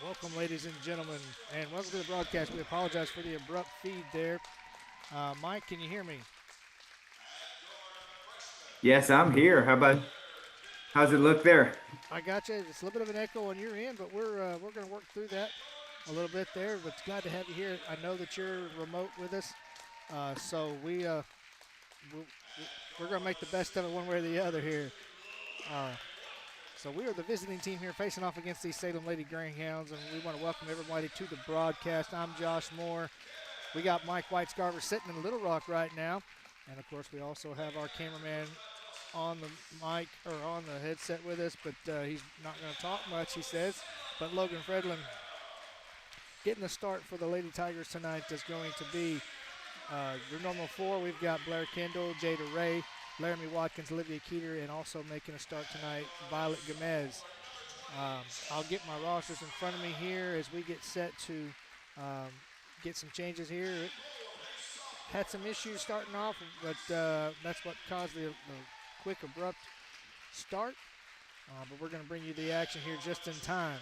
Welcome, ladies and gentlemen, and welcome to the broadcast. We apologize for the abrupt feed there. Mike, can you hear me? Yes, I'm here. How's it look there? I got you. It's a little bit of an echo on your end, but we're going to work through that a little bit there. But glad to have you here. I know that you're remote with us, so we're going to make the best of it one way or the other here. Uh, so we are the visiting team here facing off against these Salem Lady Greyhounds, and we want to welcome everybody to the broadcast. I'm Josh Moore. We got Mike Whitescarver sitting in Little Rock right now. And of course, we also have our cameraman on the mic or on the headset with us, but he's not going to talk much, he says. But Logan Fredlin getting the start for the Lady Tigers tonight is going to be your normal four. We've got Blair Kendall, Jada Ray, Laramie Watkins, Olivia Keeter, and also making a start tonight, Violet Gomez. I'll get my rosters in front of me here as we get set to get some changes here. Had some issues starting off, but that's what caused the quick, abrupt start. But we're going to bring you the action here just in time.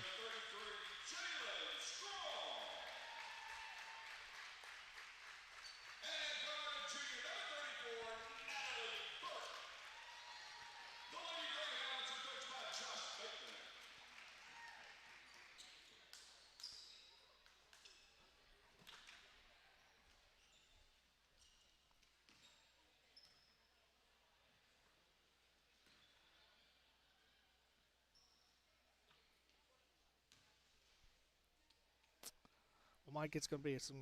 Well, Mike, it's going to be some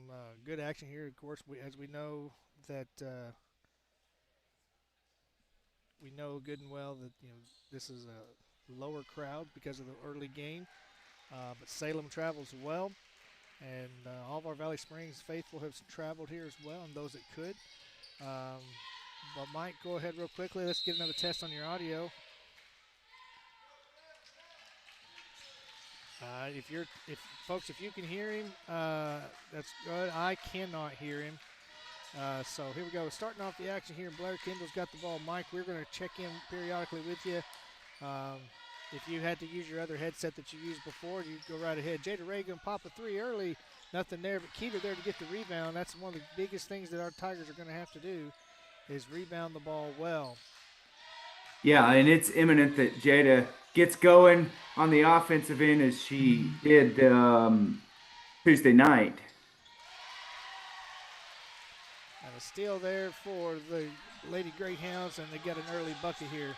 good action here. Of course, as we know that we know good and well that this is a lower crowd because of the early game, but Salem travels well, and all of our Valley Springs faithful have traveled here as well, and those that could. Um, but Mike, go ahead real quickly. Let's get another test on your audio. If folks, if you can hear him, that's good. I cannot hear him. So here we go. Starting off the action here, Blair Kendall's got the ball. Mike, we're going to check in periodically with you. Um, if you had to use your other headset that you used before, you go right ahead. Jada Ray going to pop a three early. Nothing there, but Keeter there to get the rebound. That's one of the biggest things that our Tigers are going to have to do is rebound the ball well. Yeah, and it's imminent that Jada gets going on the offensive end as she did Tuesday night. And a steal there for the Lady Greyhounds, and they get an early bucket here.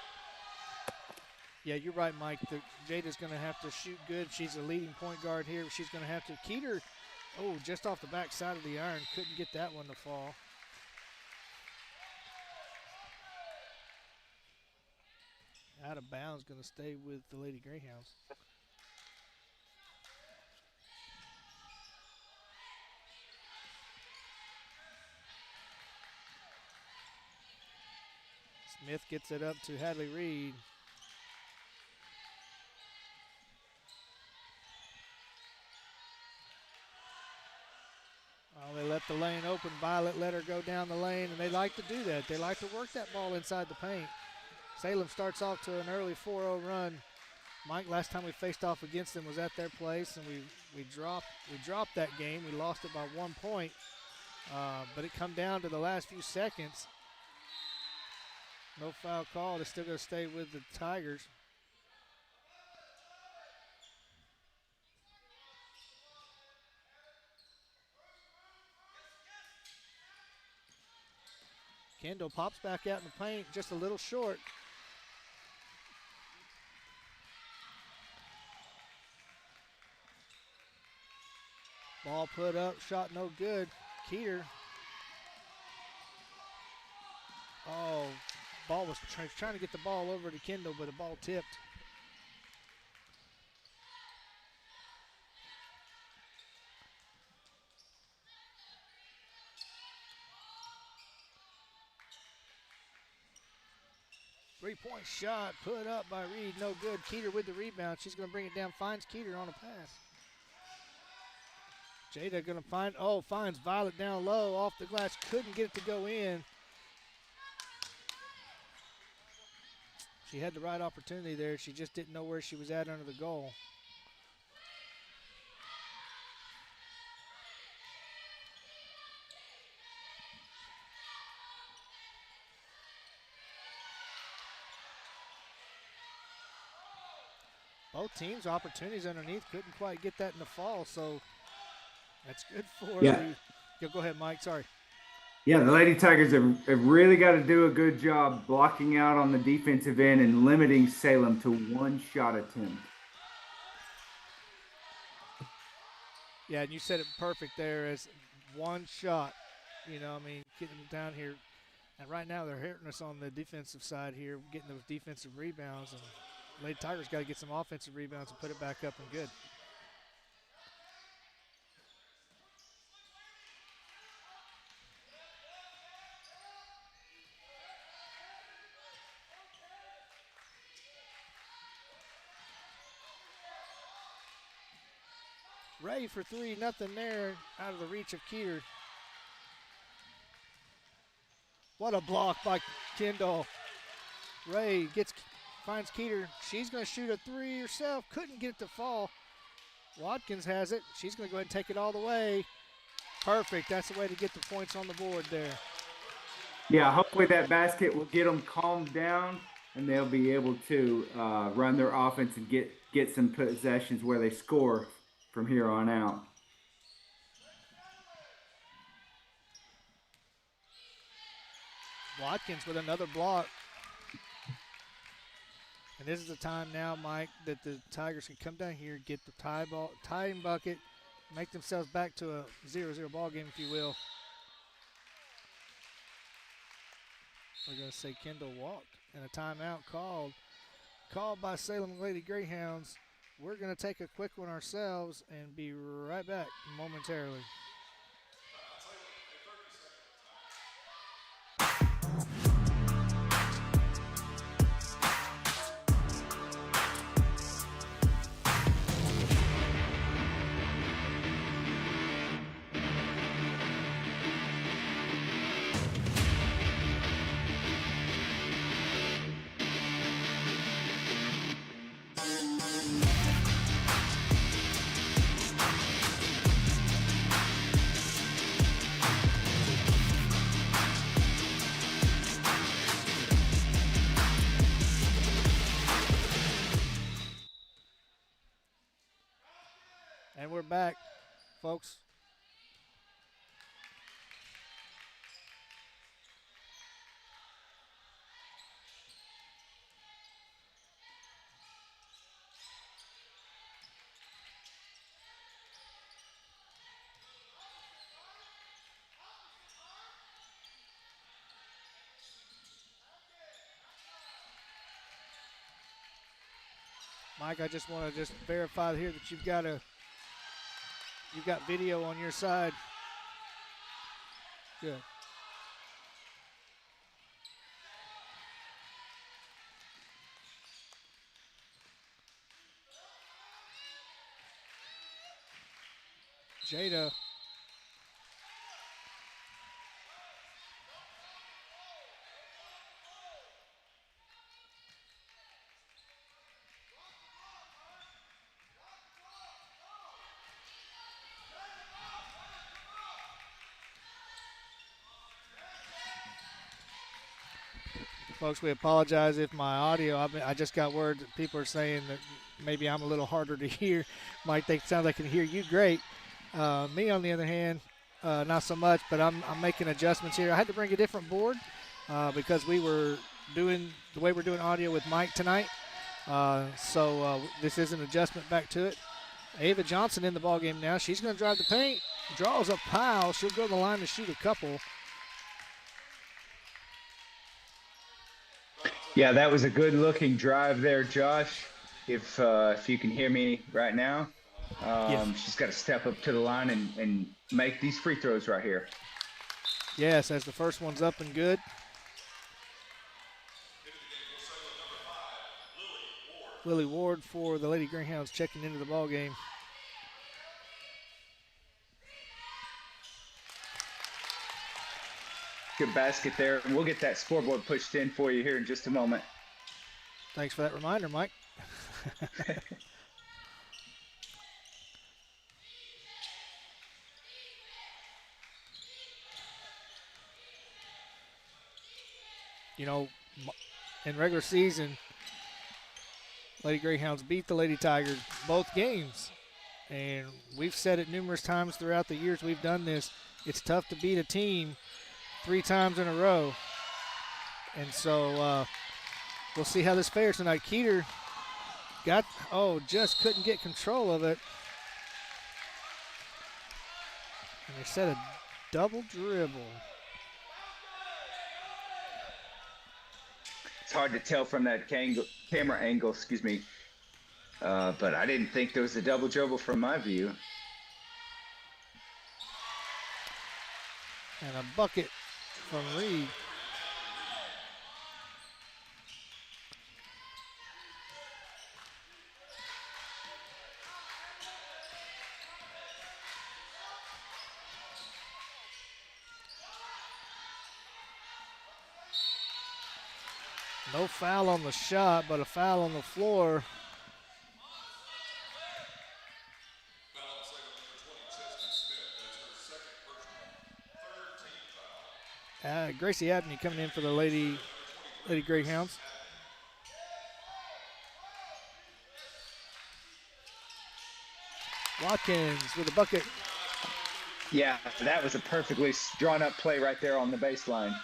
Yeah, you're right, Mike. Jada's going to have to shoot good. She's a leading point guard here. She's going to have to. Keeter, just off the back side of the iron. Couldn't get that one to fall. Out of bounds, going to stay with the Lady Greyhounds. Smith gets it up to Hadley Reed. Oh, they let the lane open. Violet let her go down the lane, and they like to do that. They like to work that ball inside the paint. Salem starts off to an early 4-0 run. Mike, last time we faced off against them was at their place, and we dropped that game. We lost it by 1 point, but it come down to the last few seconds. No foul call. They're still going to stay with the Tigers. Kendall pops back out in the paint, just a little short. Ball put up, shot no good. Keeter. Oh, ball was trying to get the ball over to Kendall, but the ball tipped. Three-point shot put up by Reed, no good. Keeter with the rebound. She's going to bring it down, finds Keeter on a pass. Jada going to finds Violet down low off the glass. Couldn't get it to go in. She had the right opportunity there. She just didn't know where she was at under the goal. both teams opportunities underneath. Couldn't quite get that in the fall, so that's good for Yeah. the. Go ahead, Mike. Sorry. Yeah, the Lady Tigers have really got to do a good job blocking out on the defensive end and limiting Salem to one shot attempt. Yeah, and you said it perfect there as one shot. You know, I mean, getting them down here. And right now they're hurting us on the defensive side here, getting those defensive rebounds. And Lady Tigers got to get some offensive rebounds and put it back up and good. Ray for three, nothing there, out of the reach of Keeter. What a block by Kendall. Ray finds Keeter. She's going to shoot a three herself. Couldn't get it to fall. Watkins has it. She's going to go ahead and take it all the way. Perfect. That's the way to get the points on the board there. Yeah, hopefully that basket will get them calmed down and they'll be able to run their offense and get some possessions where they score from here on out. Watkins with another block. And this is the time now, Mike, that the Tigers can come down here, get the tying bucket, make themselves back to a 0-0 ball game, if you will. We're going to say Kendall walked, and a timeout called by Salem Lady Greyhounds. We're going to take a quick one ourselves and be right back momentarily. And we're back, folks. Mike, I just want to verify here that you've got video on your side. Good. Jada. Folks, we apologize if my audio, I just got word that people are saying that maybe I'm a little harder to hear. Mike, they sound like I can hear you great. Me, on the other hand, not so much, but I'm making adjustments here. I had to bring a different board because we were doing the way we're doing audio with Mike tonight. So this is an adjustment back to it. Ava Johnson in the ballgame now. She's going to drive the paint, draws a pile. She'll go to the line to shoot a couple. Yeah, that was a good-looking drive there, Josh. If you can hear me right now, Yes. she's got to step up to the line and make these free throws right here. Yes, as the first one's up and good. Lily Ward for the Lady Greyhounds checking into the ball game. Good basket there. And we'll get that scoreboard pushed in for you here in just a moment. Thanks for that reminder, Mike. You know, in regular season, Lady Greyhounds beat the Lady Tigers both games. And we've said it numerous times throughout the years we've done this. It's tough to beat a team 3 times in a row. And so we'll see how this fares tonight. Keeter just couldn't get control of it. And they set a double dribble. It's hard to tell from that camera angle, but I didn't think there was a double dribble from my view. And a bucket from Reed. No foul on the shot, but a foul on the floor. Gracie Abney coming in for the Lady Greyhounds. Watkins with a bucket. Yeah, that was a perfectly drawn up play right there on the baseline.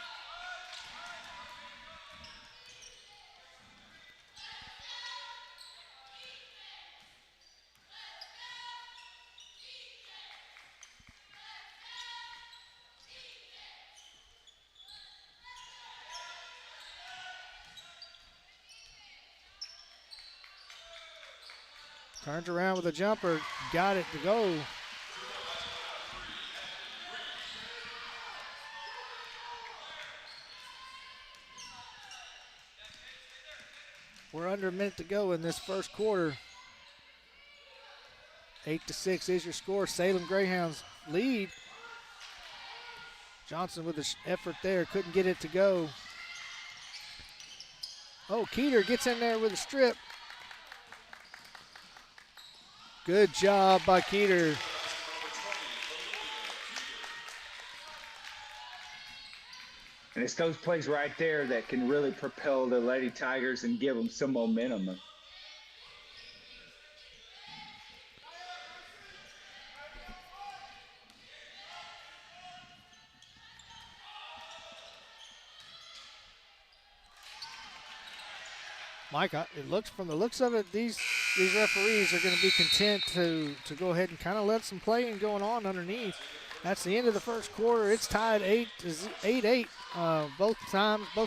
Turns around with a jumper. Got it to go. We're under a minute to go in this first quarter. 8-6 is your score. Salem Greyhounds lead. Johnson with the effort there. Couldn't get it to go. Oh, Keeter gets in there with a strip. Good job by Keeter. And it's those plays right there that can really propel the Lady Tigers and give them some momentum. Mike, it looks from the looks of it, these referees are going to be content to go ahead and kind of let some playing going on underneath. That's the end of the first quarter. It's tied 8-8 both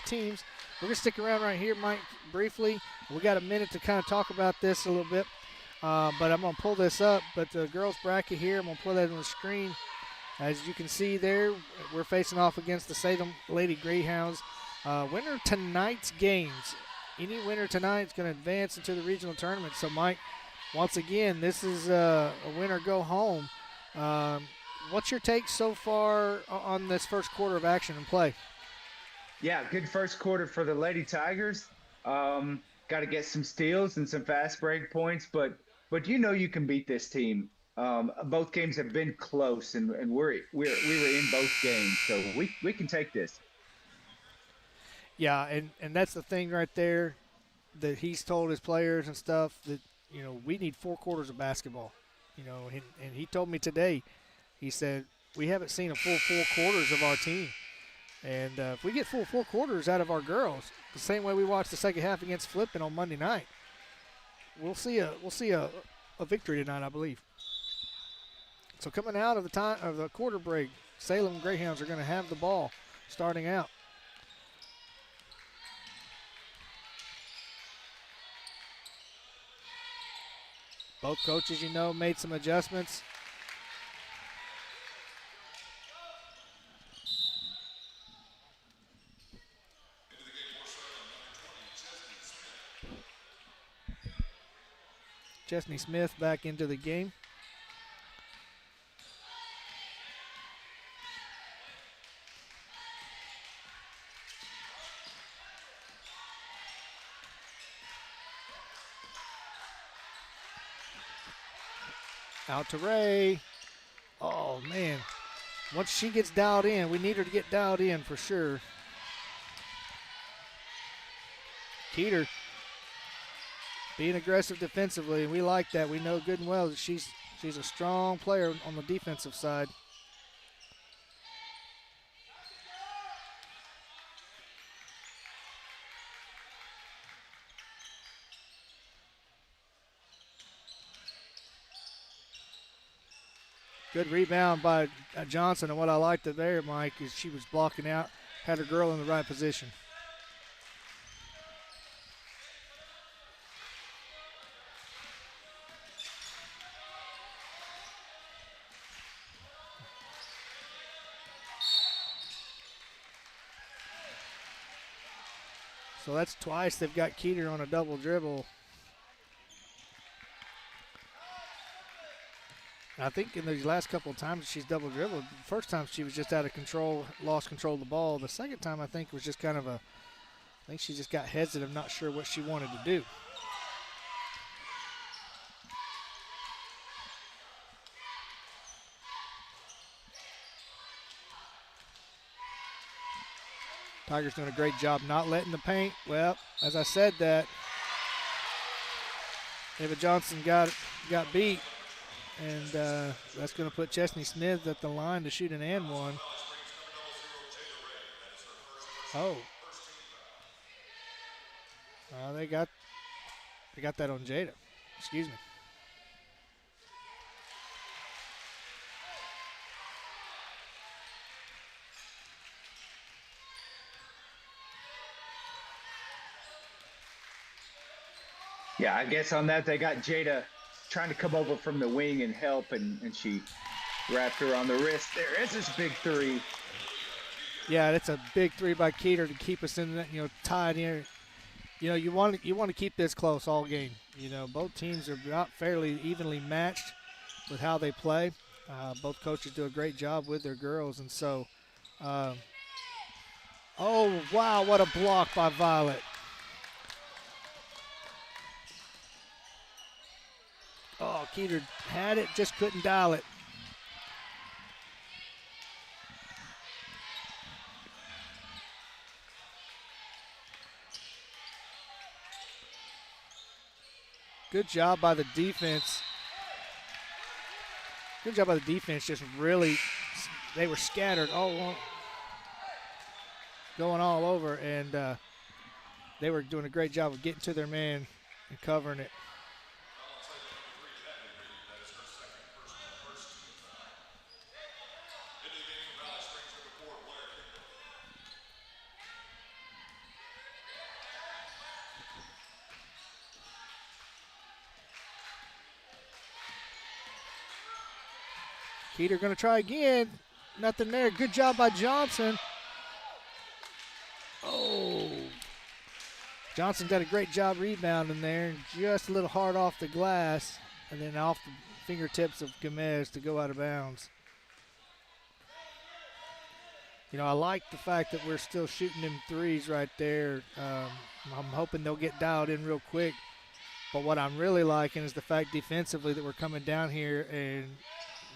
teams. We're going to stick around right here, Mike, briefly. We got a minute to kind of talk about this a little bit, but I'm going to pull this up. But the girls bracket here, I'm going to pull that on the screen. As you can see there, we're facing off against the Salem Lady Greyhounds. Winner of tonight's games. Any winner tonight is going to advance into the regional tournament. So, Mike, once again, this is a winner go home. What's your take so far on this first quarter of action and play? Yeah, good first quarter for the Lady Tigers. Got to get some steals and some fast break points, but you know you can beat this team. Both games have been close, and we were in both games, so we can take this. Yeah, and that's the thing right there that he's told his players and stuff that, you know, we need 4 quarters of basketball. You know, and he told me today, he said, we haven't seen a full 4 quarters of our team. And if we get full 4 quarters out of our girls, the same way we watched the second half against Flippin on Monday night, we'll see a victory tonight, I believe. So coming out of the quarter break, Salem Greyhounds are going to have the ball starting out. Both coaches, you know, made some adjustments. Chesney Smith back into the game. Out to Ray. Oh, man. Once she gets dialed in, we need her to get dialed in for sure. Keeter being aggressive defensively, and we like that. We know good and well that she's a strong player on the defensive side. Good rebound by Johnson, and what I liked there, Mike, is she was blocking out, had her girl in the right position. So that's twice they've got Keeter on a double dribble. I think in these last couple of times she's double dribbled. The first time she was just out of control, lost control of the ball. The second time I think was just kind of I think she just got hesitant, not sure what she wanted to do. Tigers doing a great job not letting the paint. Well, as I said that, Ava Johnson got beat, and that's going to put Chesney Smith at the line to shoot an and one. Oh. They got that on Jada. Excuse me. Yeah, I guess on that they got Jada trying to come over from the wing and help, and she wrapped her on the wrist. There is this big three. Yeah, that's a big three by Keeter to keep us in that, tied here. You want to keep this close all game. Both teams are about fairly evenly matched with how they play. Both coaches do a great job with their girls, and so. Oh wow! What a block by Violet. Oh, Keeter had it, just couldn't dial it. Good job by the defense. Good job by the defense. Just really, they were scattered all going all over, and they were doing a great job of getting to their man and covering it. Keeter going to try again. Nothing there. Good job by Johnson. Oh. Johnson got a great job rebounding there. Just a little hard off the glass. And then off the fingertips of Gomez to go out of bounds. I like the fact that we're still shooting them threes right there. I'm hoping they'll get dialed in real quick. But what I'm really liking is the fact defensively that we're coming down here and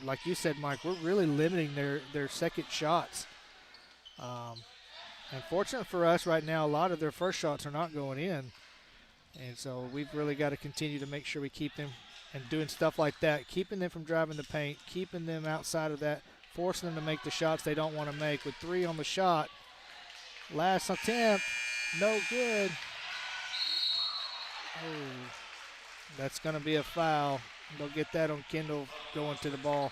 like you said, Mike, we're really limiting their second shots. Unfortunately for us right now, a lot of their first shots are not going in. And so we've really got to continue to make sure we keep them and doing stuff like that, keeping them from driving the paint, keeping them outside of that, forcing them to make the shots they don't want to make. With 3 on the shot, last attempt, no good. Oh, that's going to be a foul. They'll get that on Kendall going to the ball.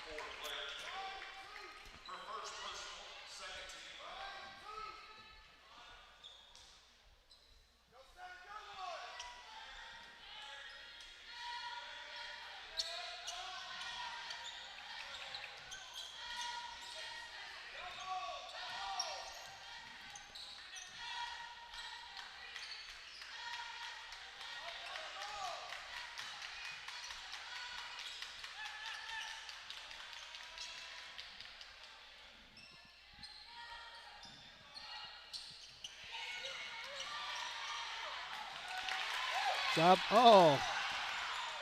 Job. Oh,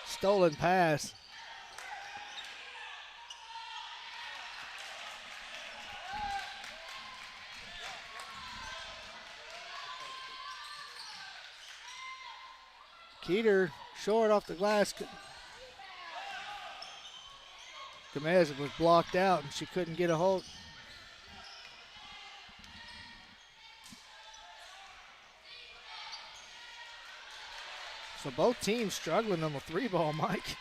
stolen pass. Keeter Short off the glass. Gomez was blocked out, and she couldn't get a hold. So both teams struggling on the three ball, Mike.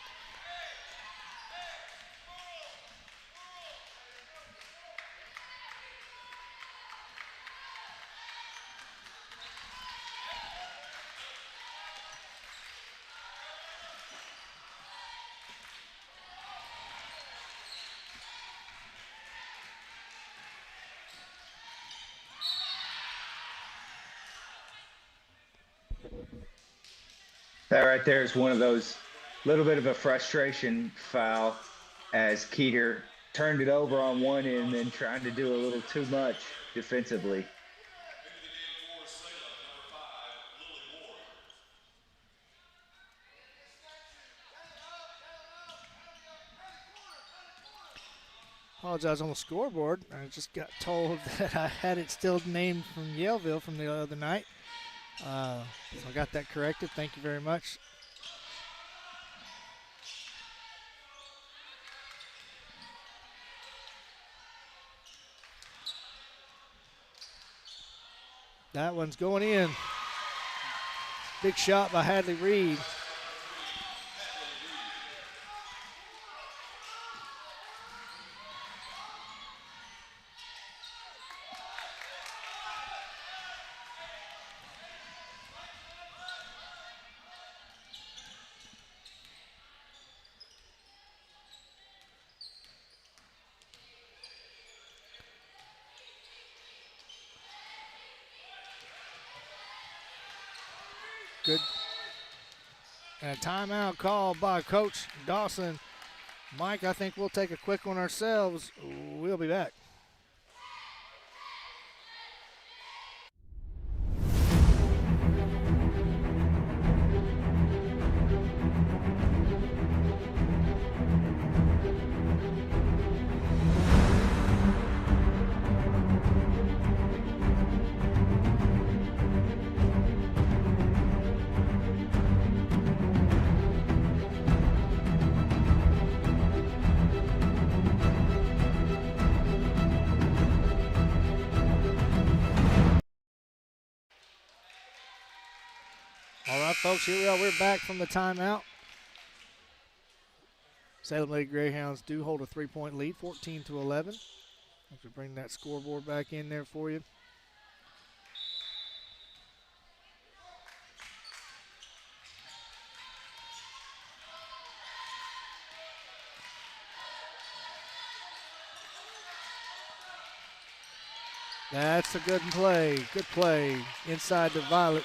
That right there is one of those little bit of a frustration foul as Keeter turned it over on one end and then trying to do a little too much defensively. Apologize on the scoreboard. I just got told that I had it still named from Yaleville from the other night. So I got that corrected. Thank you very much. That one's going in. Big shot by Hadley Reed. Good. And a timeout call by Coach Dawson. Mike, I think we'll take a quick one ourselves. We'll be back. All right, folks, here we are. We're back from the timeout. Salem Lady Greyhounds do hold a 3-point lead, 14-11. Have to bring that scoreboard back in there for you. That's a good play. Good play inside the Violet.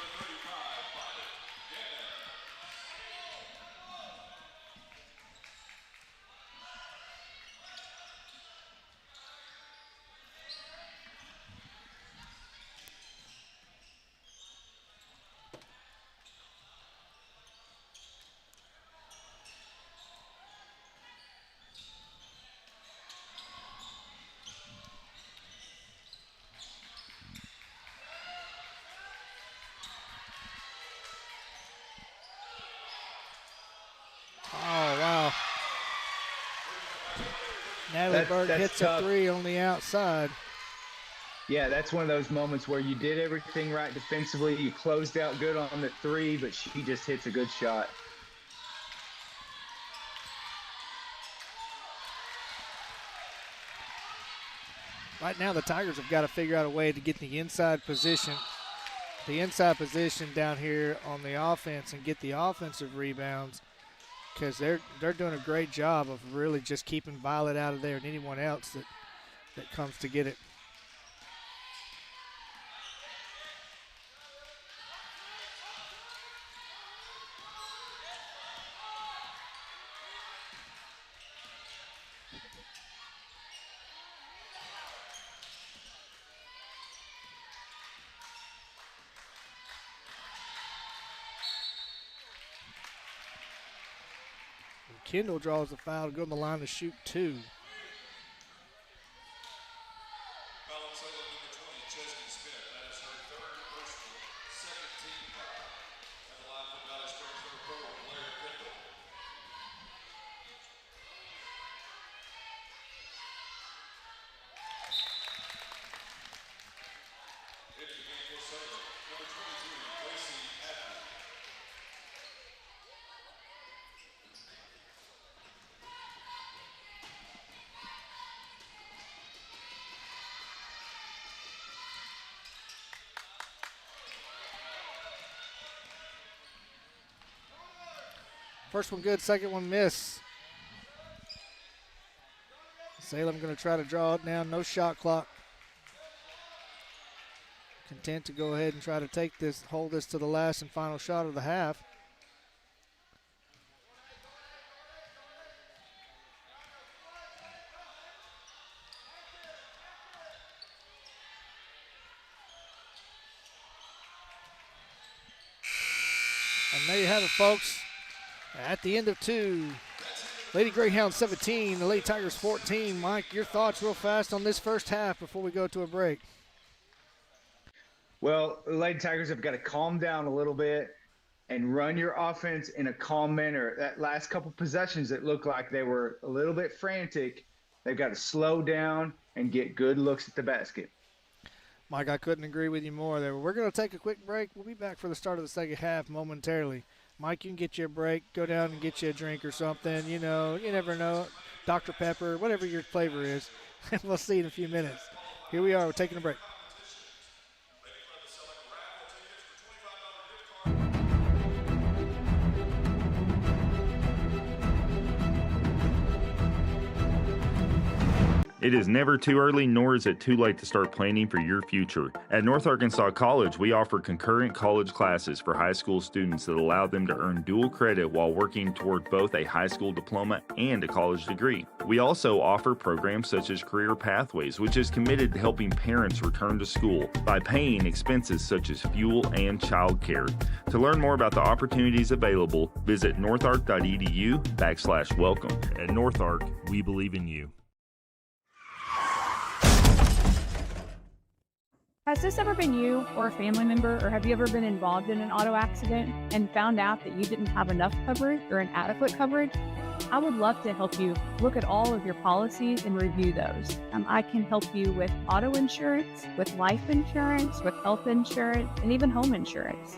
Oh, wow. Natalie Burke hits tough. a three on the outside. Yeah, that's one of those moments where you did everything right defensively. You closed out good on the three, but she just hits a good shot. Right now, the Tigers have got to figure out a way to get the inside position down here on the offense and get the offensive rebounds, because they're doing a great job of really just keeping Violet out of there and anyone else that comes to get it. Kendall draws the foul to go on the line to shoot two. First one good, second one miss. Salem going to try to draw it down, no shot clock. Content to go ahead and try to take this, hold this to the last and final shot of the half. And there you have it, folks. At the end of two, Lady Greyhounds 17, the Lady Tigers 14. Mike, your thoughts real fast on this first half before we go to a break. Well, the Lady Tigers have got to calm down a little bit and run your offense in a calm manner. That last couple possessions, it looked like they were a little bit frantic. They've got to slow down and get good looks at the basket. Mike, I couldn't agree with you more there. We're going to take a quick break. We'll be back for the start of the second half momentarily. Mike, you can get you a break, go down and get you a drink or something. You know, you never know. Dr. Pepper, whatever your flavor is. We'll see in a few minutes. Here we are. We're taking a break. It is never too early, nor is it too late to start planning for your future. At North Arkansas College, we offer concurrent college classes for high school students that allow them to earn dual credit while working toward both a high school diploma and a college degree. We also offer programs such as Career Pathways, which is committed to helping parents return to school by paying expenses such as fuel and childcare. To learn more about the opportunities available, visit northark.edu/welcome. At North Ark, we believe in you. Has this ever been you or a family member, or have you ever been involved in an auto accident and found out that you didn't have enough coverage or inadequate coverage? I would love to help you look at all of your policies and review those. I can help you with auto insurance, with life insurance, with health insurance, and even home insurance.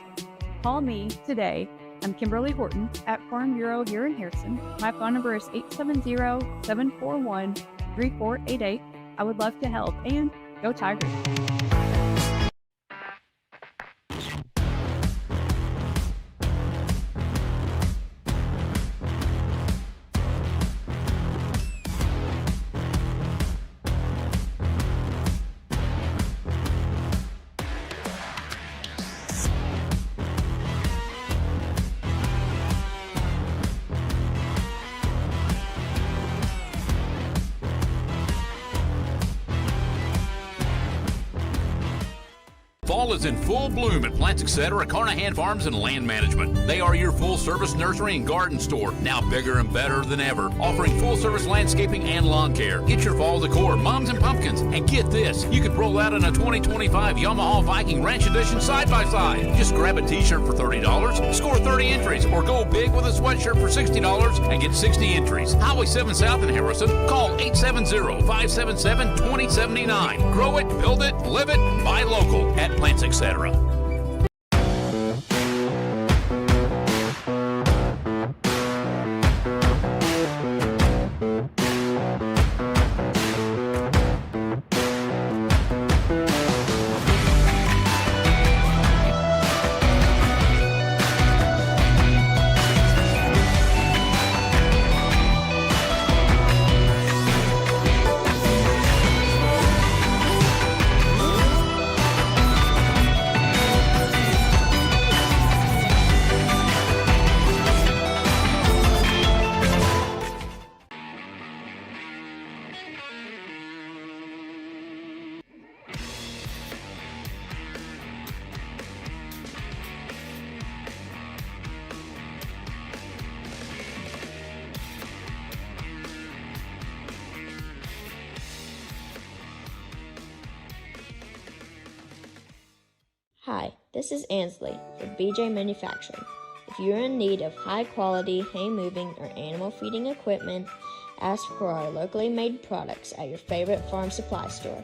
Call me today. I'm Kimberly Horton at Farm Bureau here in Harrison. My phone number is 870-741-3488. I would love to help, and go Tigers. Fall is in full bloom at Plants Etc., Carnahan Farms and Land Management. They are your full-service nursery and garden store, now bigger and better than ever, offering full-service landscaping and lawn care. Get your fall decor, mums and pumpkins, and get this, you can roll out in a 2025 Yamaha Viking Ranch Edition side-by-side. Just grab a t-shirt for $30, score 30 entries, or go big with a sweatshirt for $60 and get 60 entries. Highway 7 South in Harrison. Call 870-577-2079. Grow it, build it, live it, buy local at Plants Etc. Hi, this is Ansley with BJ Manufacturing. If you are in need of high-quality hay moving or animal feeding equipment, ask for our locally made products at your favorite farm supply store.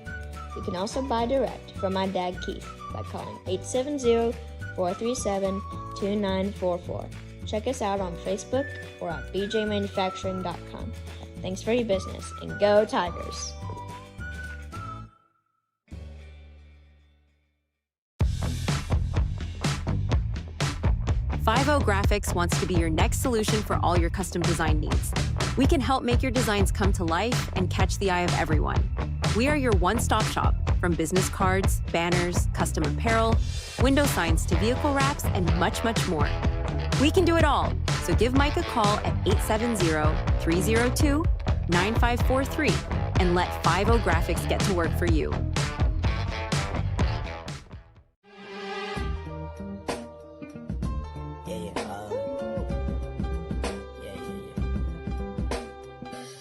You can also buy direct from my dad Keith by calling 870-437-2944. Check us out on Facebook or at bjmanufacturing.com. Thanks for your business, and go Tigers! Five Oak Graphics wants to be your next solution for all your custom design needs. We can help make your designs come to life and catch the eye of everyone. We are your one-stop shop, from business cards, banners, custom apparel, window signs to vehicle wraps, and much, much more. We can do it all, so give Mike a call at 870-302-9543 and let 50 Graphics get to work for you.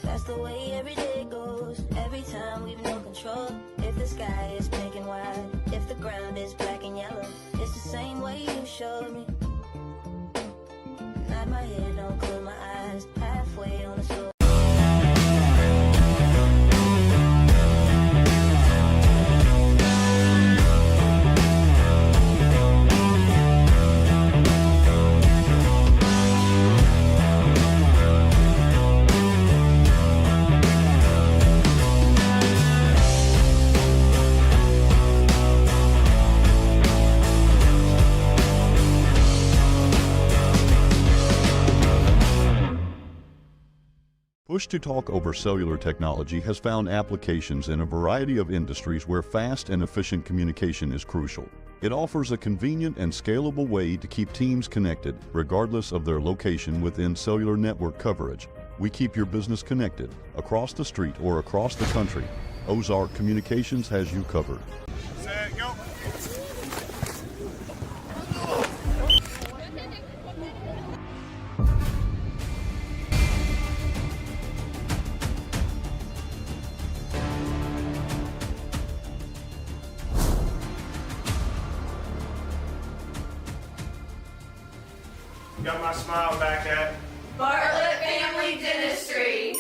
That's the way every day goes. Every time we've no control. If the sky is pink and white, if the ground is black and yellow, it's the same way you showed me. Nod my head, don't close my eyes. Halfway on the slope. Push-to-talk over cellular technology has found applications in a variety of industries where fast and efficient communication is crucial. It offers a convenient and scalable way to keep teams connected, regardless of their location within cellular network coverage. We keep your business connected, across the street or across the country. Ozark Communications has you covered. Set, go! Got my smile back at Bartlett Family Dentistry.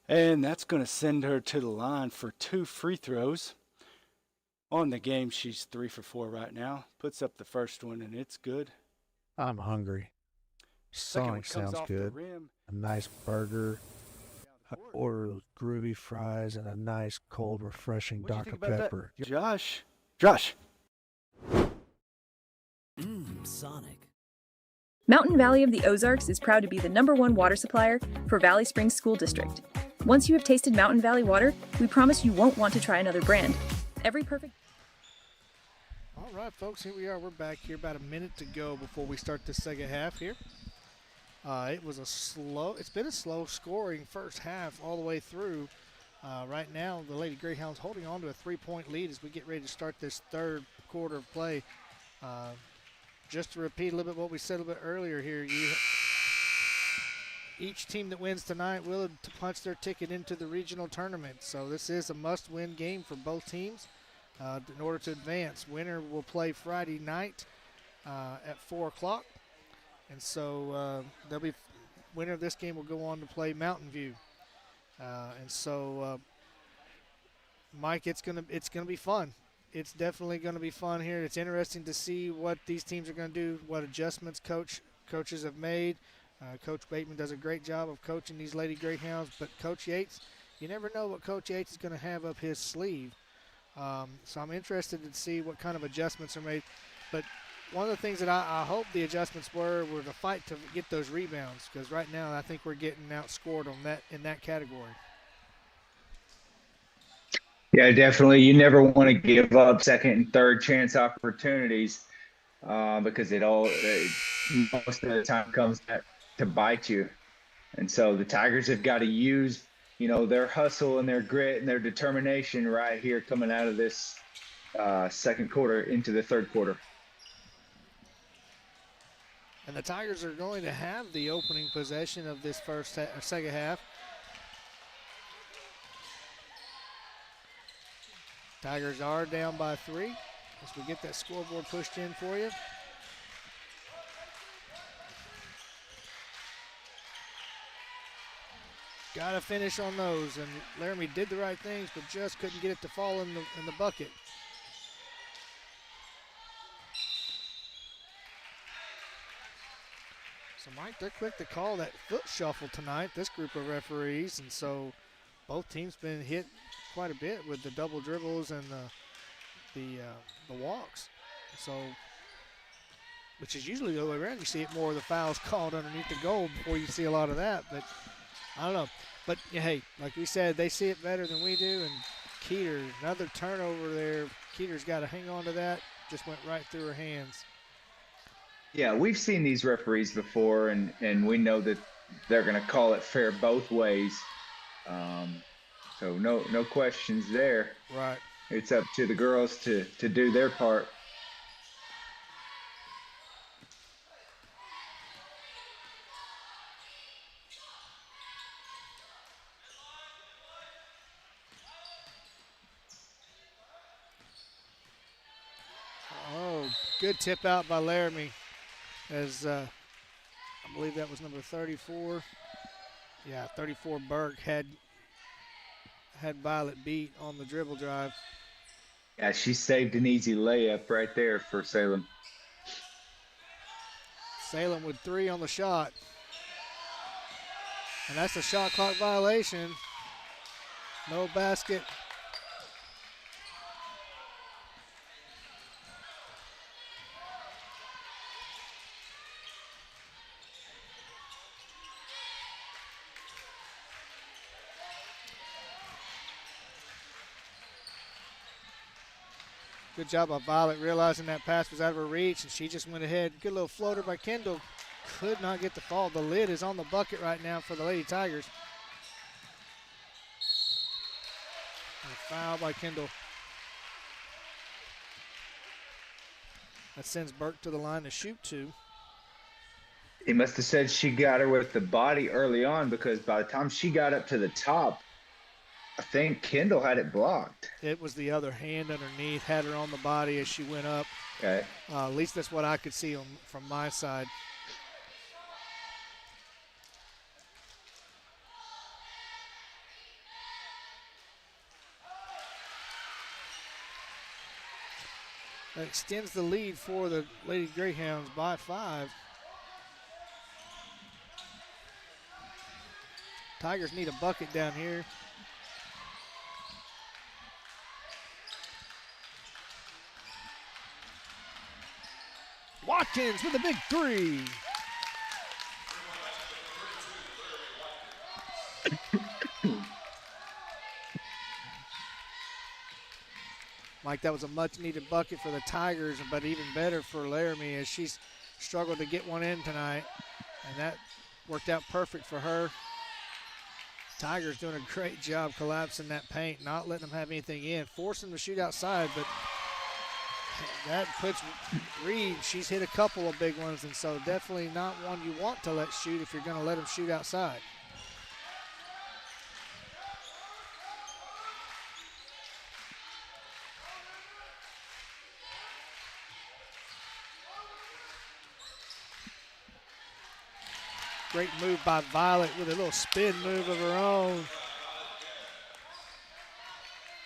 And that's going to send her to the line for 2 free throws. On the game, she's 3 for 4 right now. Puts up the first one, and it's good. I'm hungry. Sonic sounds good. A nice burger. I order those groovy fries and a nice, cold, refreshing Dr. Pepper. Josh. Sonic. Mountain Valley of the Ozarks is proud to be the #1 water supplier for Valley Springs School District. Once you have tasted Mountain Valley water, we promise you won't want to try another brand. Every perfect... All right, folks, here we are. We're back here about a minute to go before we start the second half here. It's been a slow scoring first half all the way through. Right now, the Lady Greyhounds holding on to a 3-point lead as we get ready to start this third quarter of play. Just to repeat a little bit what we said a little bit earlier here, each team that wins tonight will to punch their ticket into the regional tournament. So this is a must-win game for both teams in order to advance. Winner will play Friday night at 4 o'clock. And so winner of this game will go on to play Mountain View. Mike, it's gonna be fun. It's definitely going to be fun here. It's interesting to see what these teams are going to do, what adjustments coaches have made. Coach Bateman does a great job of coaching these Lady Greyhounds, but Coach Yates, you never know what Coach Yates is going to have up his sleeve. So I'm interested to see what kind of adjustments are made. But one of the things that I hope the adjustments were the fight to get those rebounds, because right now I think we're getting outscored in that category. Yeah, definitely. You never want to give up second and third chance opportunities because most of the time comes back to bite you. And so the Tigers have got to use, their hustle and their grit and their determination right here coming out of this second quarter into the third quarter. And the Tigers are going to have the opening possession of this second half. Tigers are down by 3 as we get that scoreboard pushed in for you. Got to finish on those, and Laramie did the right things, but just couldn't get it to fall in the bucket. So, Mike, they're quick to call that foot shuffle tonight, this group of referees, and so both teams been hit quite a bit with the double dribbles and the walks. So, which is usually the other way around. You see it more of the fouls called underneath the goal before you see a lot of that. But I don't know. But, hey, like we said, they see it better than we do. And Keeter, another turnover there. Keeter's got to hang on to that. Just went right through her hands. Yeah, we've seen these referees before, and we know that they're going to call it fair both ways. So no questions there. Right. It's up to the girls to do their part. Oh, good tip out by Laramie, as I believe that was number 34. Yeah, 34 Burke had Violet beat on the dribble drive. Yeah, she saved an easy layup right there for Salem. Salem with 3 on the shot. And that's a shot clock violation. No basket. Good job by Violet realizing that pass was out of her reach, and she just went ahead. Good little floater by Kendall. Could not get the fall. The lid is on the bucket right now for the Lady Tigers. And a foul by Kendall. That sends Burke to the line to shoot 2. He must have said she got her with the body early on, because by the time she got up to the top, I think Kendall had it blocked. It was the other hand underneath, had her on the body as she went up. Okay. At least that's what I could see from my side. That extends the lead for the Lady Greyhounds by 5. Tigers need a bucket down here. Watkins with a big 3. Mike, that was a much-needed bucket for the Tigers, but even better for Laramie as she's struggled to get one in tonight. And that worked out perfect for her. Tigers doing a great job collapsing that paint, not letting them have anything in, forcing them to shoot outside, but that puts Reed, she's hit a couple of big ones, and so definitely not one you want to let shoot if you're going to let them shoot outside. Great move by Violet with a little spin move of her own.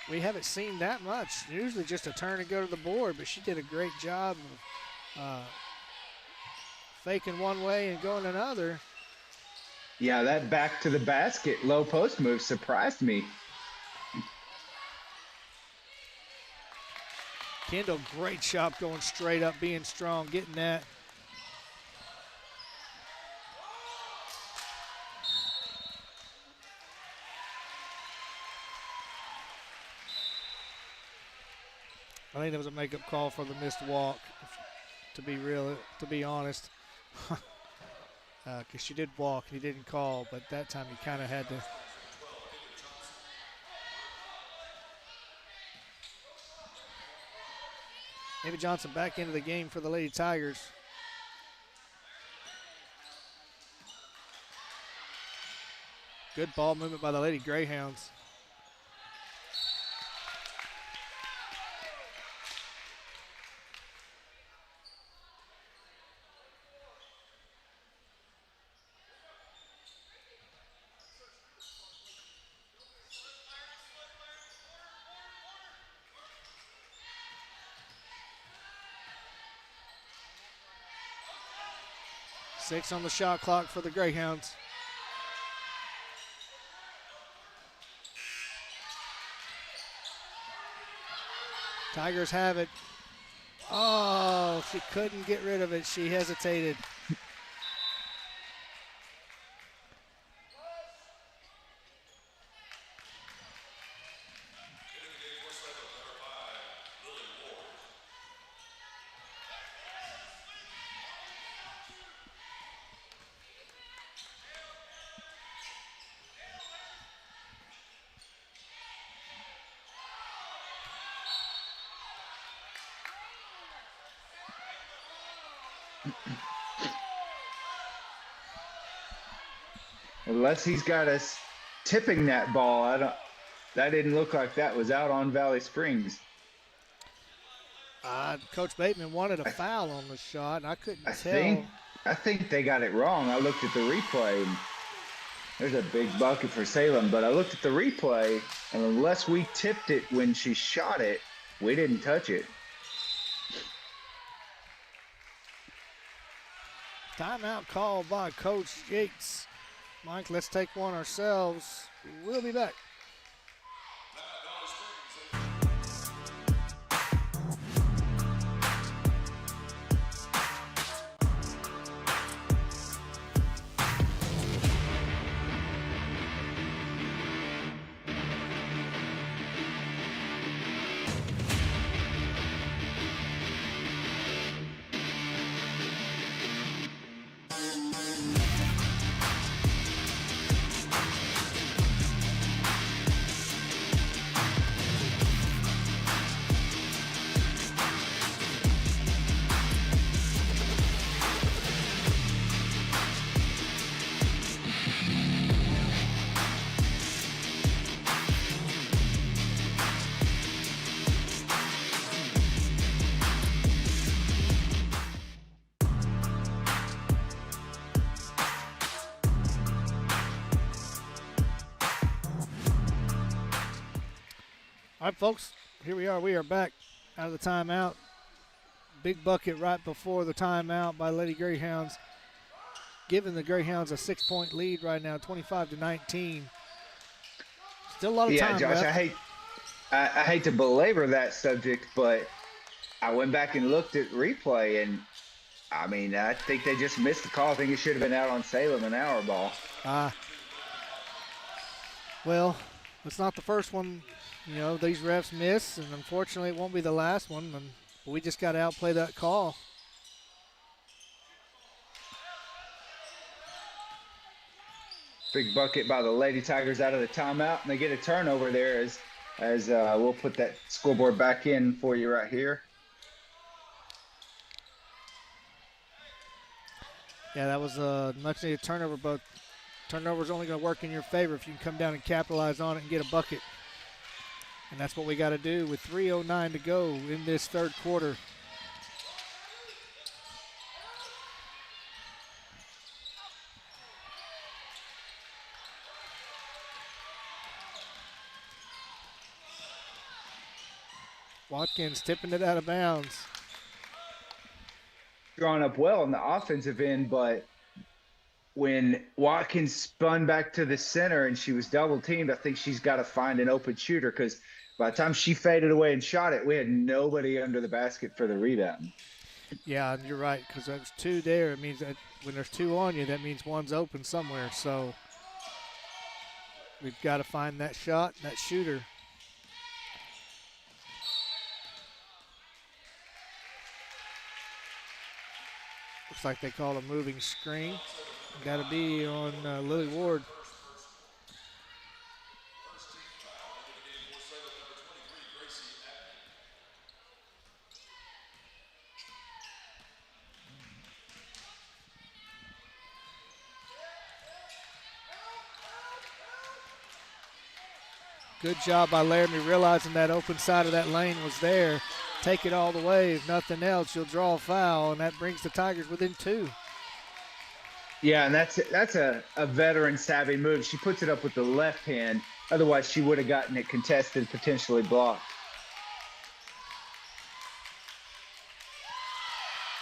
We haven't seen that much. Usually just a turn and go to the board, but she did a great job of faking one way and going another. Yeah, that back to the basket low post move surprised me. Kendall, great job going straight up, being strong, getting that. I think that was a makeup call for the missed walk, to be honest. Because she did walk, he didn't call, but that time he kind of had to. Amy Johnson back into the game for the Lady Tigers. Good ball movement by the Lady Greyhounds. Six on the shot clock for the Greyhounds. Tigers have it. Oh, she couldn't get rid of it. She hesitated. Unless he's got us tipping that ball, that didn't look like that was out on Valley Springs. Coach Bateman wanted a foul on the shot, and I couldn't tell. I think they got it wrong. I looked at the replay, and there's a big bucket for Salem, but I looked at the replay, and unless we tipped it when she shot it, we didn't touch it. Timeout called by Coach Yates. Mike, let's take one ourselves. We'll be back. All right, folks, here we are. We are back out of the timeout. Big bucket right before the timeout by Lady Greyhounds, giving the Greyhounds a 6-point lead right now, 25-19. Still a lot of time Josh, left. I hate to belabor that subject, but I went back and looked at replay, and I mean, I think they just missed the call. I think it should have been out on Salem, an hour ball. Well, it's not the first one. You know, these refs miss, and unfortunately it won't be the last one, and we just got to outplay that call. Big bucket by the Lady Tigers out of the timeout, and they get a turnover there as we'll put that scoreboard back in for you right here. Yeah, that was a much-needed turnover, but turnover's only going to work in your favor if you can come down and capitalize on it and get a bucket. And that's what we got to do with 3:09 to go in this third quarter. Watkins tipping it out of bounds. Drawn up well on the offensive end, but when Watkins spun back to the center and she was double teamed, I think she's got to find an open shooter, because by the time she faded away and shot it, we had nobody under the basket for the rebound. Yeah, you're right, because there's two there. It means that when there's two on you, that means one's open somewhere. So we've got to find that shot, that shooter. Looks like they call a moving screen. Got to be on Lily Ward. Good job by Laramie realizing that open side of that lane was there. Take it all the way. If nothing else, you'll draw a foul, and that brings the Tigers within 2. Yeah, and that's a veteran savvy move. She puts it up with the left hand. Otherwise, she would have gotten it contested, potentially blocked.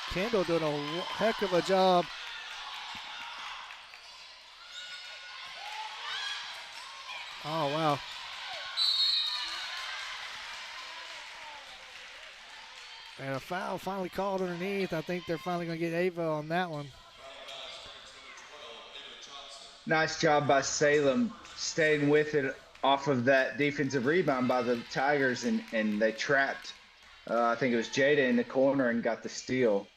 Kendall doing a heck of a job. Oh, wow. And a foul finally called underneath. I think they're finally going to get Ava on that one. Nice job by Salem staying with it off of that defensive rebound by the Tigers, and they trapped, I think it was Jada in the corner and got the steal.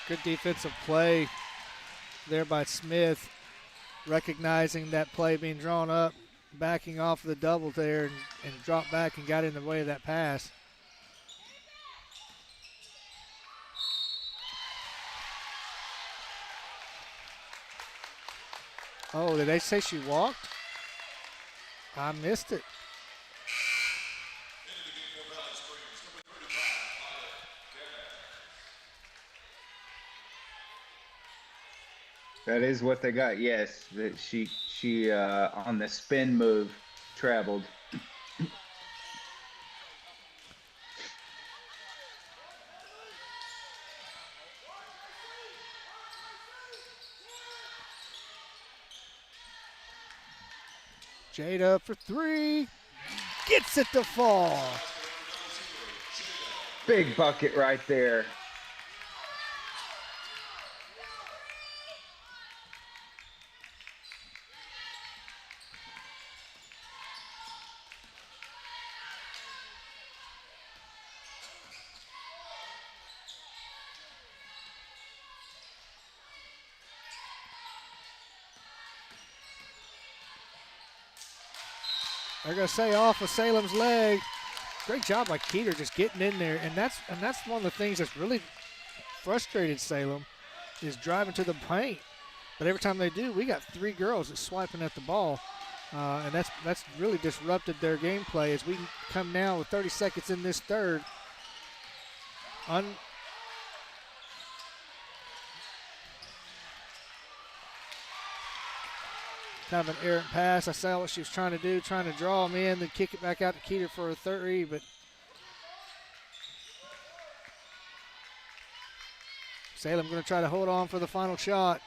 Good defensive play there by Smith, recognizing that play being drawn up, backing off the double there, and dropped back and got in the way of that pass. Oh, did they say she walked? I missed it. That is what they got. Yes, that she on the spin move traveled. Jada for three. Gets it to fall. Big bucket right there. They're going to say off of Salem's leg. Great job by Keeter just getting in there. And that's one of the things that's really frustrated Salem is driving to the paint. But every time they do, we got three girls that's swiping at the ball. And that's really disrupted their gameplay as we come now with 30 seconds in this third. Kind of an errant pass. I saw what she was trying to do, trying to draw him in, then kick it back out to Keeter for a three, but Salem going to try to hold on for the final shot.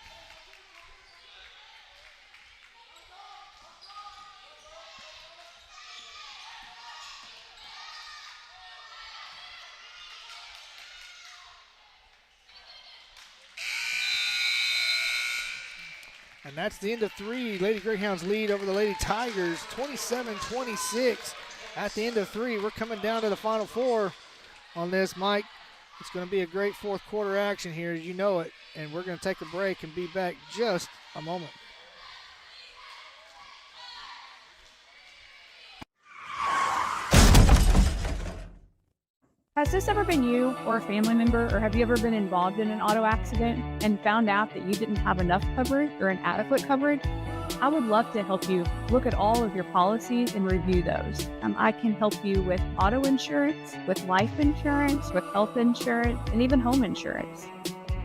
And that's the end of three. Lady Greyhounds lead over the Lady Tigers, 27-26. At the end of three, we're coming down to the final four on this, Mike. It's going to be a great fourth quarter action here, you know it. And we're going to take a break and be back just a moment. Has this ever been you or a family member, or have you ever been involved in an auto accident and found out that you didn't have enough coverage or inadequate coverage? I would love to help you look at all of your policies and review those. I can help you with auto insurance, with life insurance, with health insurance, and even home insurance.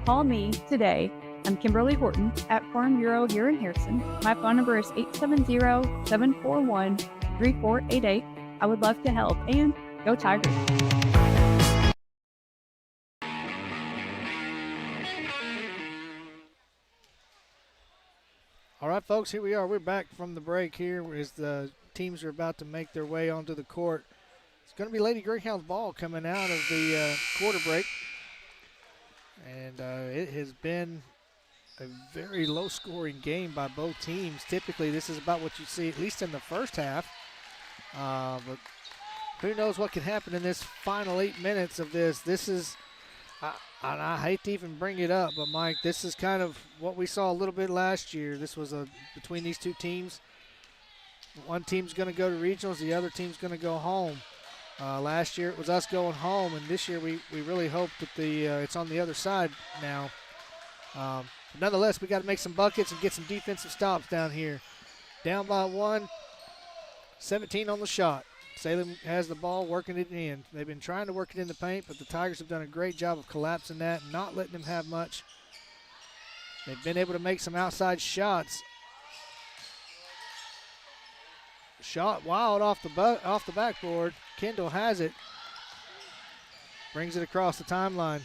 Call me today. I'm Kimberly Horton at Farm Bureau here in Harrison. My phone number is 870-741-3488. I would love to help, and go Tigers. All right, folks, here we are. We're back from the break here as the teams are about to make their way onto the court. It's going to be Lady Greyhounds ball coming out of the quarter break. And it has been a very low-scoring game by both teams. Typically, this is about what you see, at least in the first half. But who knows what can happen in this final 8 minutes of this. This is, and I hate to even bring it up, but Mike, this is kind of what we saw a little bit last year. This was between these two teams. One team's going to go to regionals, the other team's going to go home. Last year it was us going home, and this year we really hope that it's on the other side now. Nonetheless, we got to make some buckets and get some defensive stops down here. Down by 1, 17 on the shot. Salem has the ball, working it in. They've been trying to work it in the paint, but the Tigers have done a great job of collapsing that and not letting them have much. They've been able to make some outside shots. Shot wild off the backboard. Kendall has it. Brings it across the timeline.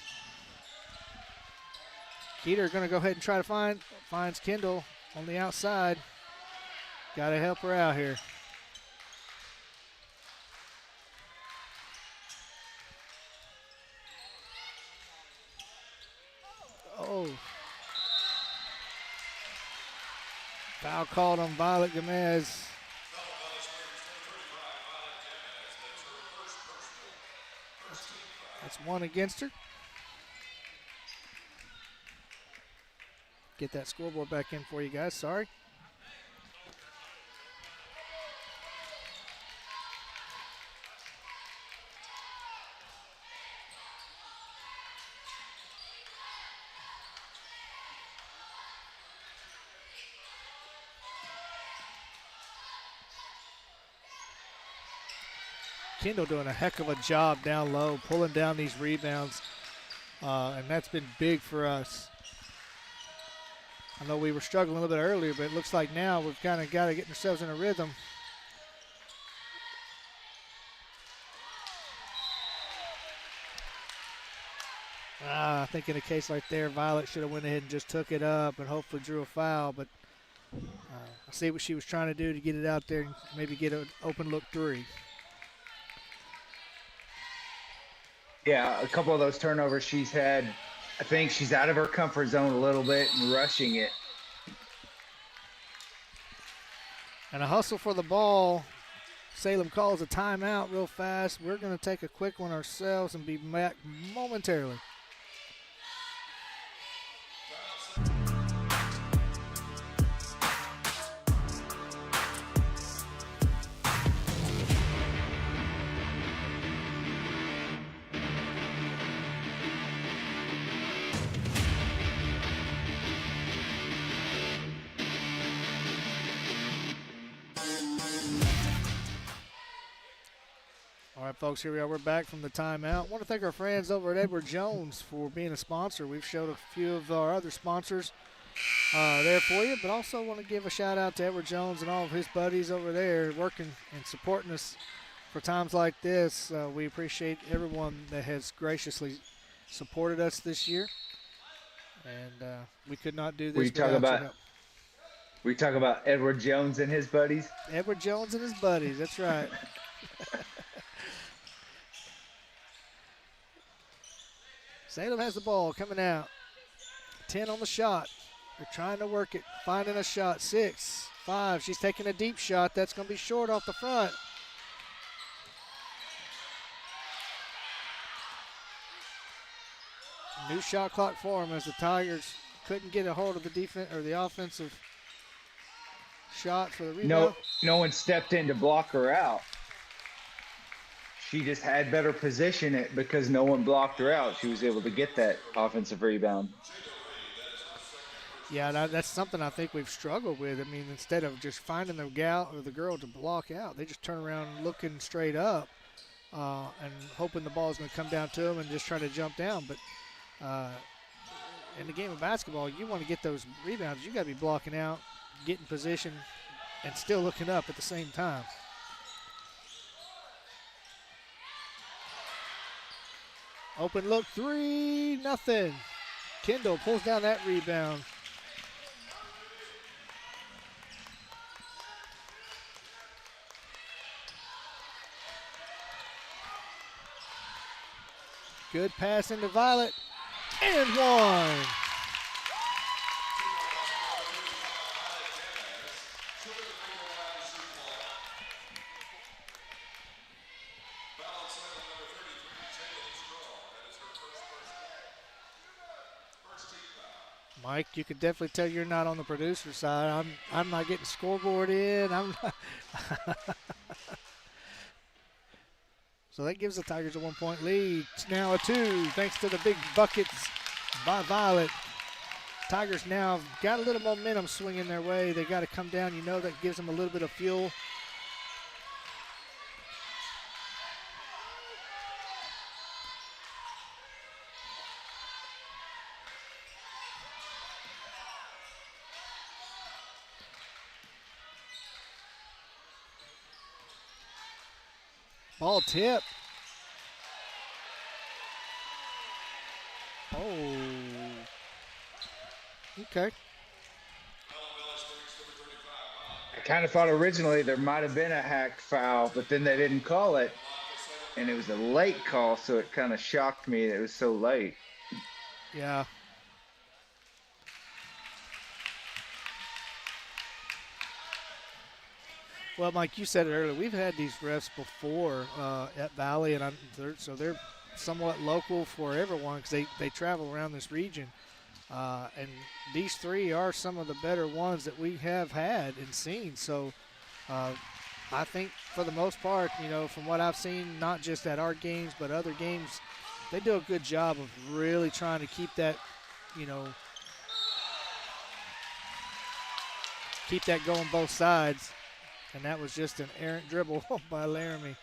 Keeter going to go ahead and try to finds Kendall on the outside. Got to help her out here. Oh. Foul called on Violet Gomez. That's 1 against her. Get that scoreboard back in for you guys. Sorry. Kendall doing a heck of a job down low, pulling down these rebounds, and that's been big for us. I know we were struggling a little bit earlier, but it looks like now we've kind of got to get ourselves in a rhythm. I think in a case like there, Violet should have went ahead and just took it up and hopefully drew a foul, but I see what she was trying to do to get it out there and maybe get an open look 3. Yeah, a couple of those turnovers she's had, I think she's out of her comfort zone a little bit and rushing it. And a hustle for the ball. Salem calls a timeout real fast. We're going to take a quick one ourselves and be back momentarily. All right, folks, here we are. We're back from the timeout. I want to thank our friends over at Edward Jones for being a sponsor. We've showed a few of our other sponsors there for you, but also want to give a shout-out to Edward Jones and all of his buddies over there working and supporting us for times like this. We appreciate everyone that has graciously supported us this year, and we could not do this without your help. We talk about Edward Jones and his buddies? Edward Jones and his buddies, that's right. Salem has the ball coming out. 10 on the shot. They're trying to work it, finding a shot. 6, 5. She's taking a deep shot. That's going to be short off the front. New shot clock for them as the Tigers couldn't get a hold of the defense or the offensive shot for the rebound. No one stepped in to block her out. She just had better position because no one blocked her out. She was able to get that offensive rebound. Yeah, that's something I think we've struggled with. I mean, instead of just finding the gal or the girl to block out, they just turn around looking straight up and hoping the ball's going to come down to them and just try to jump down. But in the game of basketball, you want to get those rebounds. You got to be blocking out, getting position, and still looking up at the same time. Open look 3, nothing. Kendall pulls down that rebound. Good pass into Violet, and 1. Mike, you could definitely tell you're not on the producer side. I'm not getting scoreboard in. I'm not. So that gives the Tigers a 1-point lead. It's now a 2 thanks to the big buckets by Violet. Tigers now got a little momentum swinging their way. They got to come down. You know that gives them a little bit of fuel. Ball tip. Oh. Okay. I kind of thought originally there might have been a hack foul, but then they didn't call it. And it was a late call, so it kind of shocked me that it was so late. Yeah. Well, Mike, you said it earlier. We've had these refs before at Valley, and they're somewhat local for everyone because they travel around this region. And these three are some of the better ones that we have had and seen. So I think for the most part, from what I've seen, not just at our games but other games, they do a good job of really trying to keep that, keep that going both sides. And that was just an errant dribble by Laramie.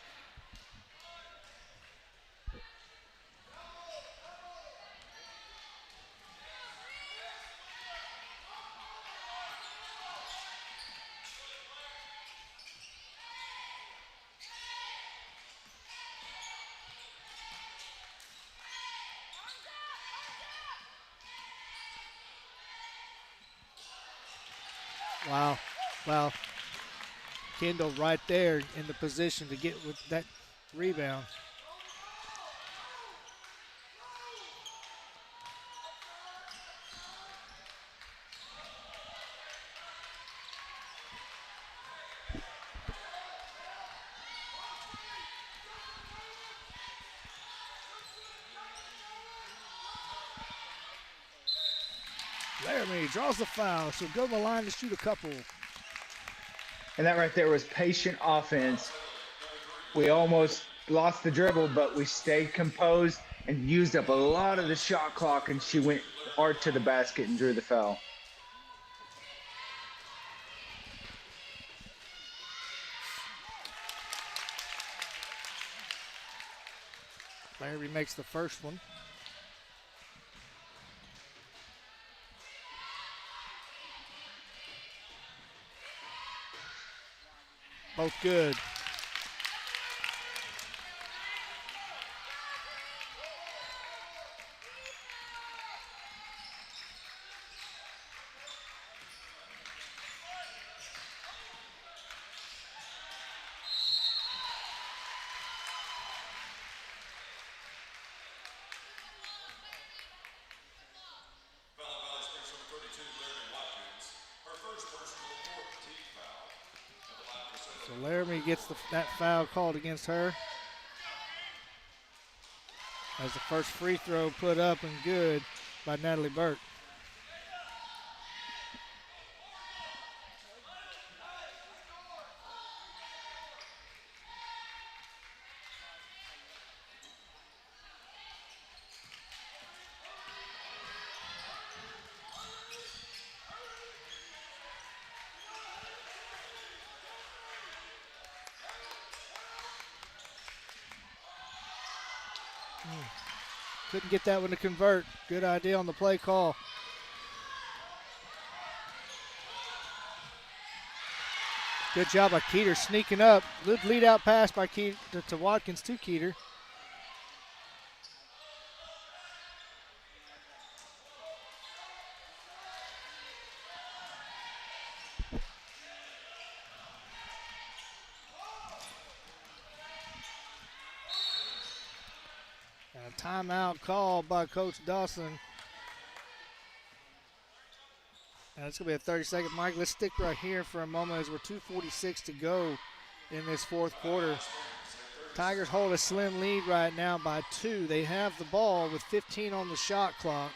Wow. Kendall right there in the position to get with that rebound. Laramie draws the foul, so go to the line to shoot a couple. And that right there was patient offense. We almost lost the dribble, but we stayed composed and used up a lot of the shot clock, and she went hard to the basket and drew the foul. Laramie makes the first one. Both good. So Laramie gets that foul called against her. As the first free throw put up and good by Natalie Burke. Couldn't get that one to convert. Good idea on the play call. Good job by Keeter sneaking up. Good lead out pass by Keeter to Watkins to Keeter. And a timeout called by Coach Dawson. And it's going to be a 30-second. Mike, let's stick right here for a moment as we're 2:46 to go in this fourth quarter. Tigers hold a slim lead right now by 2. They have the ball with 15 on the shot clock.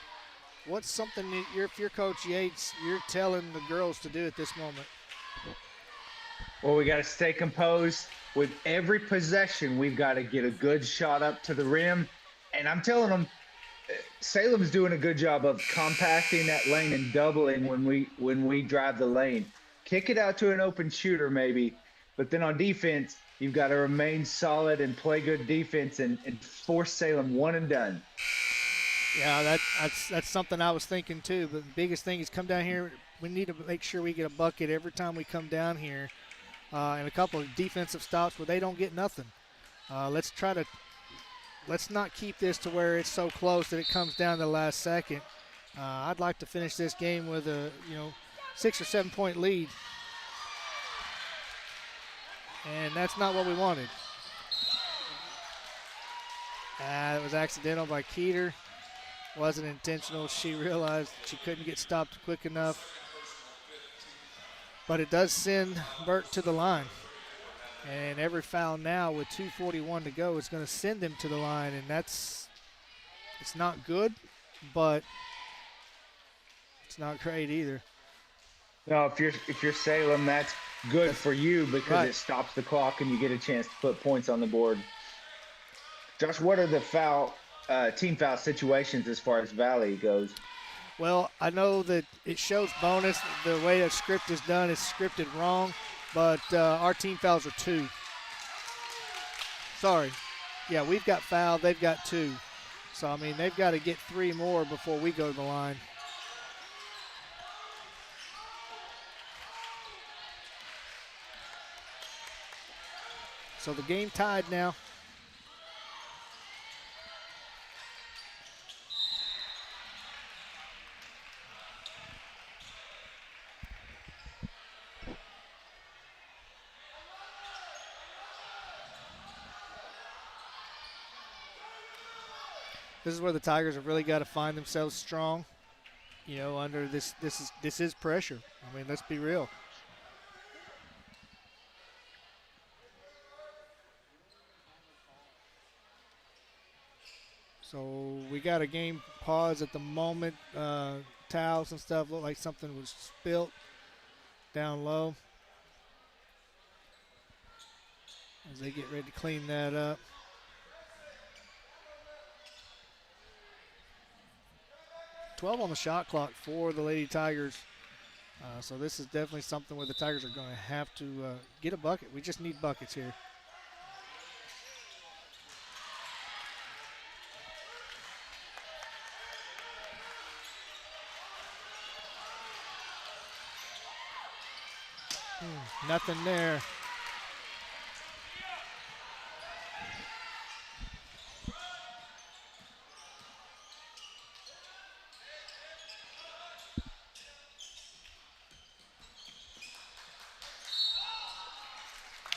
What's something that if you're Coach Yates, you're telling the girls to do at this moment? Well, we got to stay composed. With every possession, we've got to get a good shot up to the rim. And I'm telling them, Salem's doing a good job of compacting that lane and doubling when we drive the lane. Kick it out to an open shooter maybe, but then on defense, you've got to remain solid and play good defense and force Salem one and done. Yeah, that's something I was thinking too. But the biggest thing is come down here. We need to make sure we get a bucket every time we come down here, and a couple of defensive stops where they don't get nothing. Let's not keep this to where it's so close that it comes down to the last second. I'd like to finish this game with a 6 or 7 point lead, and that's not what we wanted. It was accidental by Keeter. Wasn't intentional. She realized she couldn't get stopped quick enough. But it does send Burt to the line. And every foul now with 2:41 to go is going to send him to the line. And it's not good, but it's not great either. No, if you're Salem, that's good for you because right. It stops the clock and you get a chance to put points on the board. Josh, what are the team foul situations as far as Valley goes? Well, I know that it shows bonus. The way that script is done is scripted wrong, but our team fouls are 2. Sorry. Yeah, we've got foul. They've got 2. So, I mean, they've got to get 3 more before we go to the line. So the game tied now. This is where the Tigers have really got to find themselves strong, under this is pressure. I mean, let's be real. So we got a game pause at the moment. Towels and stuff look like something was spilt down low as they get ready to clean that up. .12 on the shot clock for the Lady Tigers. So this is definitely something where the Tigers are going to have to get a bucket. We just need buckets here. Nothing there.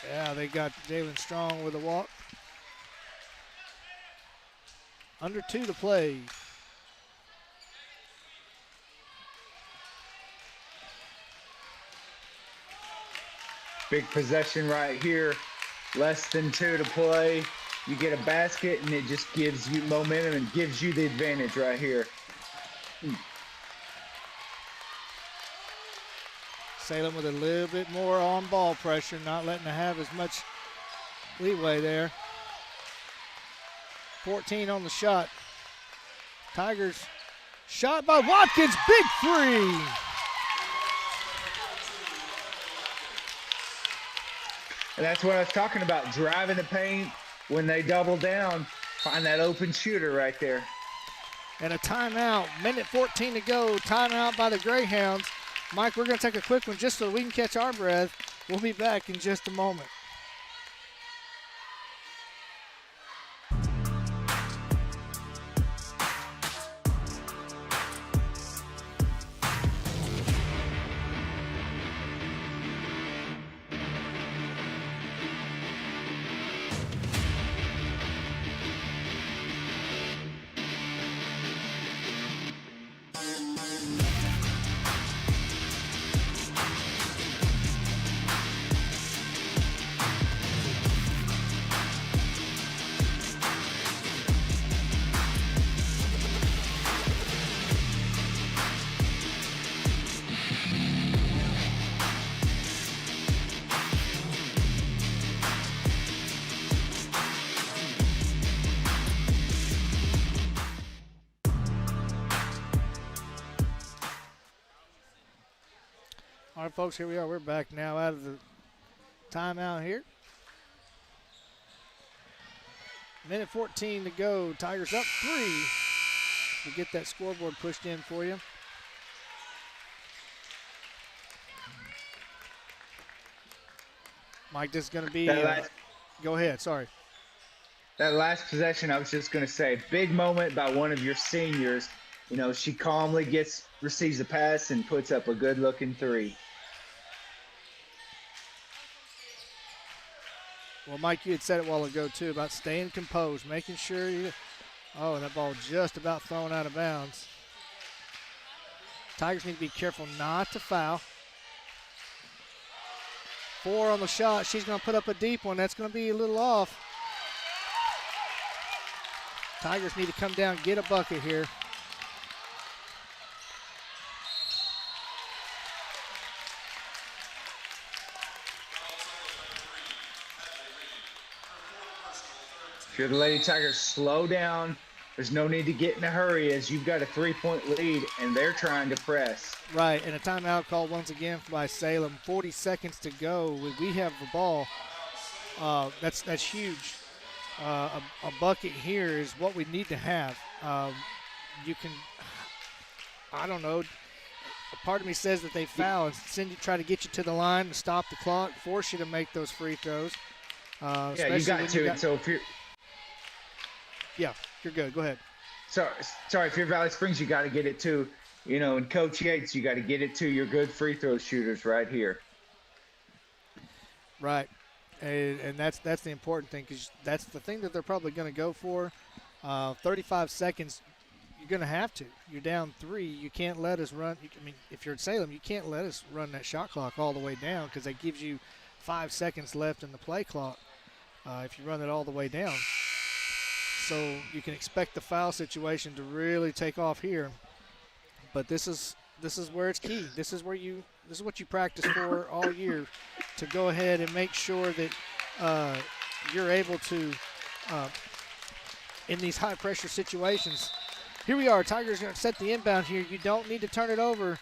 Yeah, they got Jalen Strong with a walk. Under 2 to play. Big possession right here. Less than 2 to play. You get a basket, and it just gives you momentum and gives you the advantage right here. Salem with a little bit more on ball pressure, not letting them have as much leeway there. 14 on the shot. Tigers shot by Watkins, big 3. And that's what I was talking about, driving the paint. When they double down, find that open shooter right there. And a timeout, minute 14 to go, timeout by the Greyhounds. Mike, we're going to take a quick one just so we can catch our breath. We'll be back in just a moment. right, folks, here we are. We're back now out of the timeout here. Minute 14 to go. Tigers up 3. We'll get that scoreboard pushed in for you. Mike, this is going to be go ahead. Sorry. That last possession, I was just going to say, big moment by one of your seniors. You know, she calmly receives a pass and puts up a good-looking 3. Well, Mike, you had said it a while ago, too, about staying composed, making sure you – oh, and that ball just about thrown out of bounds. Tigers need to be careful not to foul. 4 on the shot. She's going to put up a deep one. That's going to be a little off. Tigers need to come down, get a bucket here. If you're the Lady Tigers, slow down. There's no need to get in a hurry as you've got a 3-point lead and they're trying to press. Right, and a timeout call once again by Salem. 40 seconds to go. We have the ball. That's huge. A bucket here is what we need to have. You can, I don't know. A part of me says that they foul and try to get you to the line to stop the clock, force you to make those free throws. Yeah, you got to. So if you're Yeah, you're good. Go ahead. Sorry, if you're Valley Springs, you got to get it to, you know, and Coach Yates, you got to get it to your good free throw shooters right here. Right, and that's the important thing because that's the thing that they're probably going to go for. 35 seconds, you're going to have to. You're down 3. You can't let us run. I mean, if you're at Salem, you can't let us run that shot clock all the way down because that gives you 5 seconds left in the play clock if you run it all the way down. So you can expect the foul situation to really take off here. But this is where it's key. This is what you practice for all year, to go ahead and make sure that you're able to in these high pressure situations. Here we are. Tigers going to set the inbound here. You don't need to turn it over.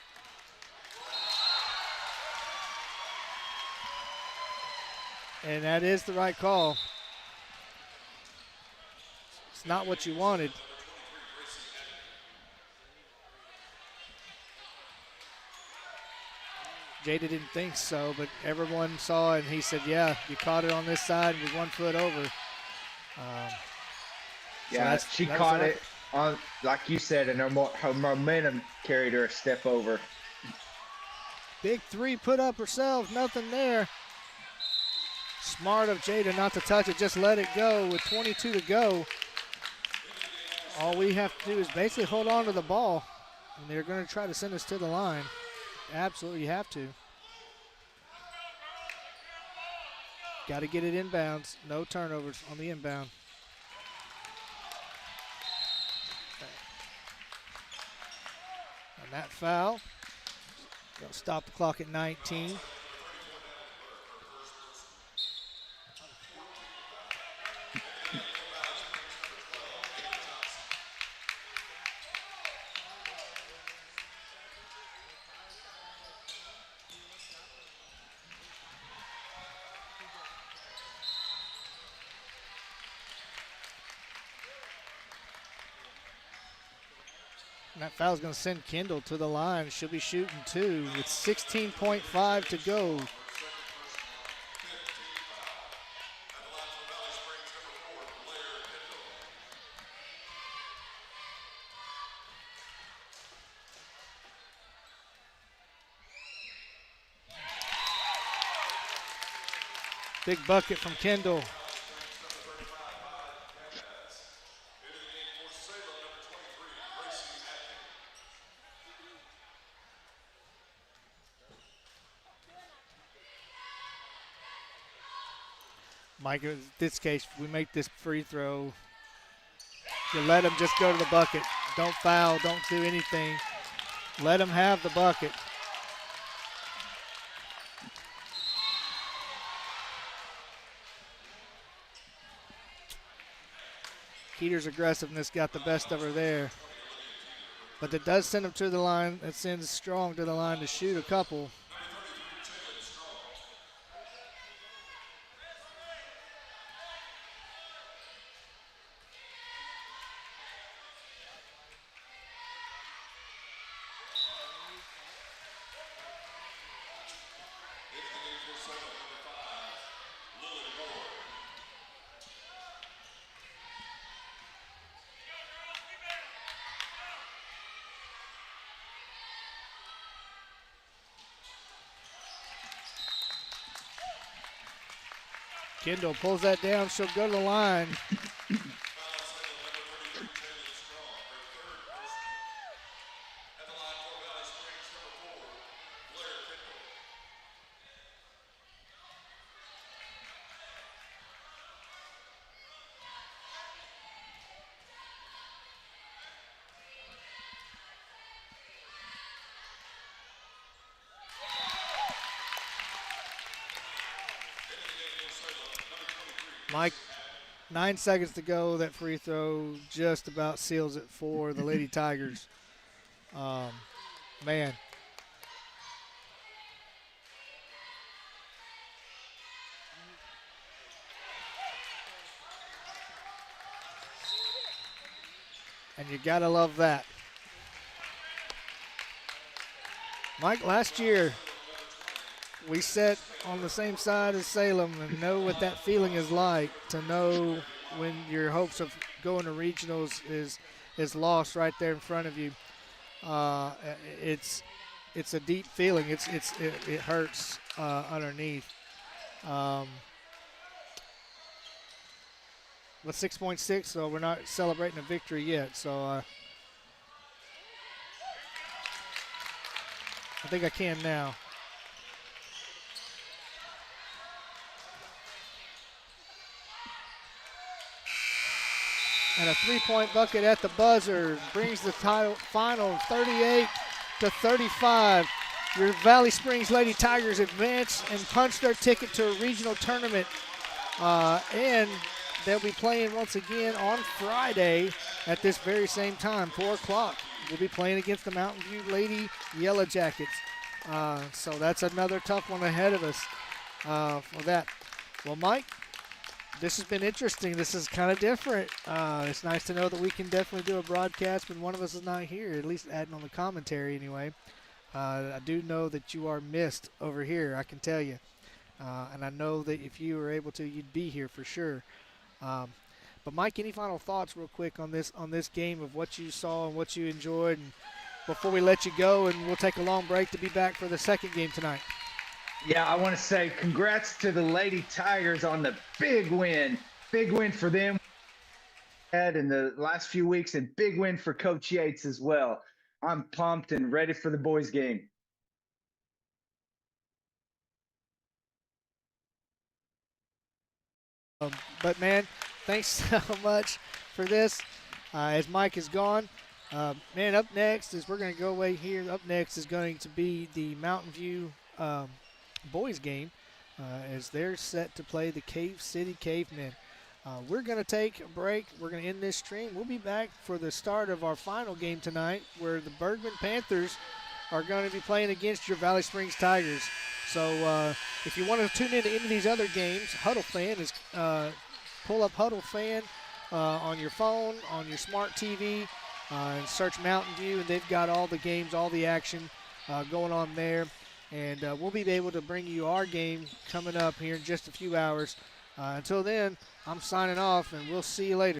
And that is the right call. It's not what you wanted. Jada didn't think so, but everyone saw it, and he said, yeah, you caught it on this side with 1 foot over. Yeah, so she caught it on, like you said, and her momentum carried her a step over. Big 3 put up herself, nothing there. Smart of Jada not to touch it, just let it go with 22 to go. All we have to do is basically hold on to the ball, and they're going to try to send us to the line. Absolutely have to. Got to get it inbounds. No turnovers on the inbound. And that foul, they'll stop the clock at 19. And that foul is going to send Kendall to the line. She'll be shooting 2 with 16.5 to go. Big bucket from Kendall. Mike, in this case, we make this free throw. You let them just go to the bucket. Don't foul. Don't do anything. Let them have the bucket. Keeter's aggressiveness got the best of her there. But that does send them to the line. That sends Strong to the line to shoot a couple. Kendall pulls that down. She'll go to the line. Mike, 9 seconds to go. That free throw just about seals it for the Lady Tigers. Man. And you got to love that. Mike, last year we sat on the same side as Salem and know what that feeling is like, to know when your hopes of going to regionals is lost right there in front of you. It's a deep feeling. It hurts underneath. With 6.6, so we're not celebrating a victory yet. So I think I can now. And a three-point bucket at the buzzer brings the final 38-35. Your Valley Springs Lady Tigers advance and punch their ticket to a regional tournament. And they'll be playing once again on Friday at this very same time, 4 o'clock. We'll be playing against the Mountain View Lady Yellow Jackets. So that's another tough one ahead of us for that. Well, Mike, this has been interesting. This is kind of different. It's nice to know that we can definitely do a broadcast when one of us is not here, at least adding on the commentary anyway. I do know that you are missed over here, I can tell you. And I know that if you were able to, you'd be here for sure. But Mike, any final thoughts real quick on this game, of what you saw and what you enjoyed, and before we let you go, and we'll take a long break to be back for the second game tonight? Yeah, I want to say congrats to the Lady Tigers on the big win. Big win for them in the last few weeks, and big win for Coach Yates as well. I'm pumped and ready for the boys' game. But, man, thanks so much for this. As Mike is gone, man, up next is we're going to go away here. Up next is going to be the Mountain View boys game as they're set to play the Cave City Cavemen. We're going to take a break. We're going to end this stream. We'll be back for the start of our final game tonight, where the Bergman Panthers are going to be playing against your Valley Springs Tigers. So if you want to tune into any of these other games, Huddle Fan is pull up Huddle Fan on your phone, on your smart TV, and search Mountain View, and they've got all the games, all the action going on there. And we'll be able to bring you our game coming up here in just a few hours. Until then, I'm signing off, and we'll see you later.